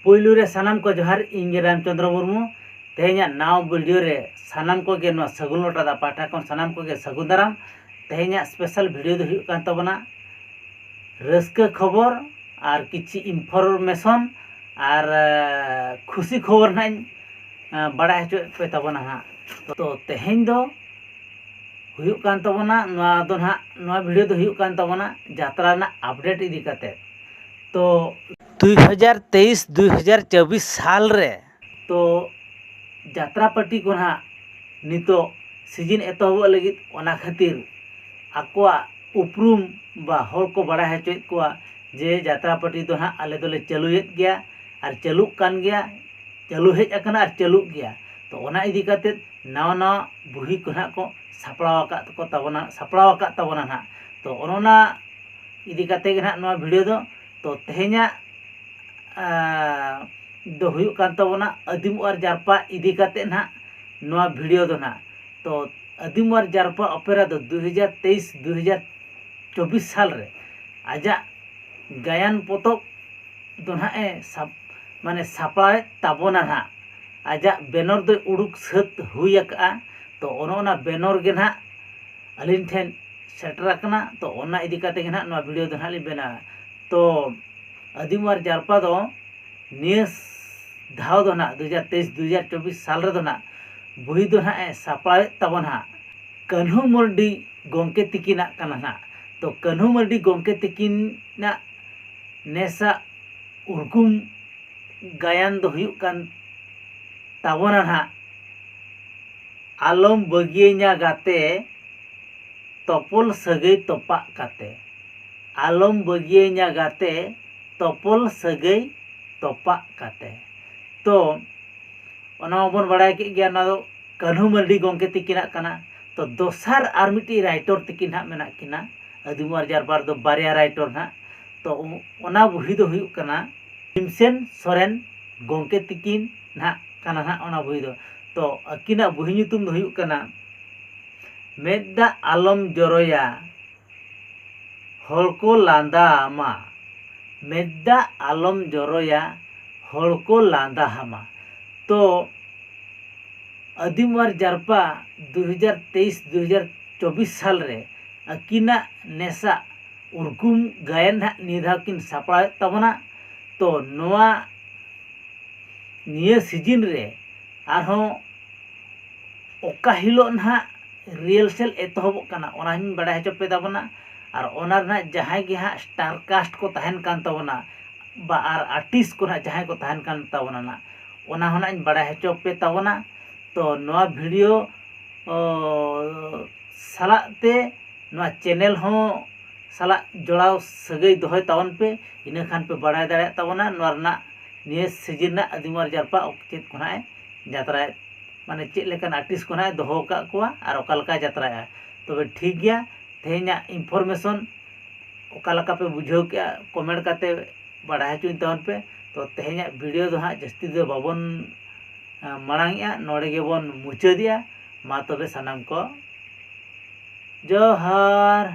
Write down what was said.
पुइलू रे सानाम को जोहार इंगे रामचंद्र मुर्मू तेहेኛ नाव वीडियो रे सानाम को गे सगुन लोटा पाठा को सानाम को गे सगुन दाराम तेहेኛ स्पेशल वीडियो दो हुयुग कान तबना रस्क खबर और किछि इनफॉरमेशन और खुशी खबर ना बड़ा हचो पे तबना हाँ तो तेहेñ दो हुयुग कान तबना नोआ दो ना नोआ वीडियो दो हुयुग कान तबना यात्रा ना अपडेट इदी काते तो 2023-2024 साल रे तो यात्रा पार्टी को ना नितो सीजन एतहब लगी ओना खातिर आकोआ उपरूम बा हर को बड़ा हचोत को जे यात्रा पार्टी तो हाँ आले दोले चालुएत गया और चालुक कान गया चालू हेज अकना और चालुक गया तो ओना इदी काते नवा नवा बुही को ना को सापड़ाव तबना ना तो ओना इदी काते गे ना नवा वीडियो तो तेहेña दो हुयुग कान तबना आदिम और जारपा इदी काते ना नवा वीडियो दो ना तो आदिम और जारपा ऑपेरा दो 2023-2024 साल रे आजा गायन पोतोब दो ना माने सापड़ाए तबना ना आजा बैनर दो उड़ुक सत हुई अका तो ओना बैनर गे ना अलिन ठेन सेटर अकना तो ओना इदी काते गे ना नवा वीडियो दो ना लि बना तो आदिम और जारपा दो नियस धाव दो ना 2023-2024 साल रे दो ना बुही दो ना सापड़ाए तबना कन्हू मर्डी गोंके तिकिना कना ना तो कन्हू मर्डी गोंके तिकिना नेसा उर्गुम गायन दो हुयुग कान तबना ना आलम बगियेña गाते तोपल सगै तोपा काते आलम बगियेña गाते तोपल सगै तोपा काते तो ओना बन बड़ा के गया ना कन्हू मर्डी गोंके तिकिना कना तो दोसार आर मिटी राइटर तिकिन हा मेना किना आदिम और जारपा दो बारिया राइटर ना तो ओना बुही दो हुयुग कना भीमसेन सोरेन गोंके तिकिन ना कना ना ओना बुही दो तो अकिना बुही nyutum दो हुयुग कना मेदा आलम जरोया हर को लांदा मा मेदा आलम जरोया हर को लांदा हमा तो आदिम और जारपा 2023-2024 साल रे अकिना नेसा उर्गुम गायन हा निधा किन सापड़ा तबना तो नोआ निया सीजन रे आरहों ओका हिलो ना रियल सेल एतहब कना ओना हिन बड़ा हचो पे तबना और ओना ना जहां गे हा स्टार कास्ट को तहन कान तबना बा आर आर्टिस्ट को ना जहां को तहन कान तबना ना ओना होना इन बड़ा हचो पे तबना तो नोआ वीडियो सालाते नोआ चैनल हो साला जोड़ाव सगै दोहय तवन पे इना खान पे बड़ा दाड़ा तबना नोआ ना निया सीजन ना आदिम और जारपा चेत को ना यात्रा माने चेत लेकन आर्टिस्ट को ना दोहो का कोआ और ओकालका यात्रा तो ठीक गया तेहेña इनफॉरमेशन ओकालका पे बुझाव के कमेंट काते बड़ा हचुन तवन पे तो तेहेña वीडियो दो हाँ जस्ती दो बाबन मांगया नोड़े गे बन मुचादिया मा तबे सानाम को जोहार।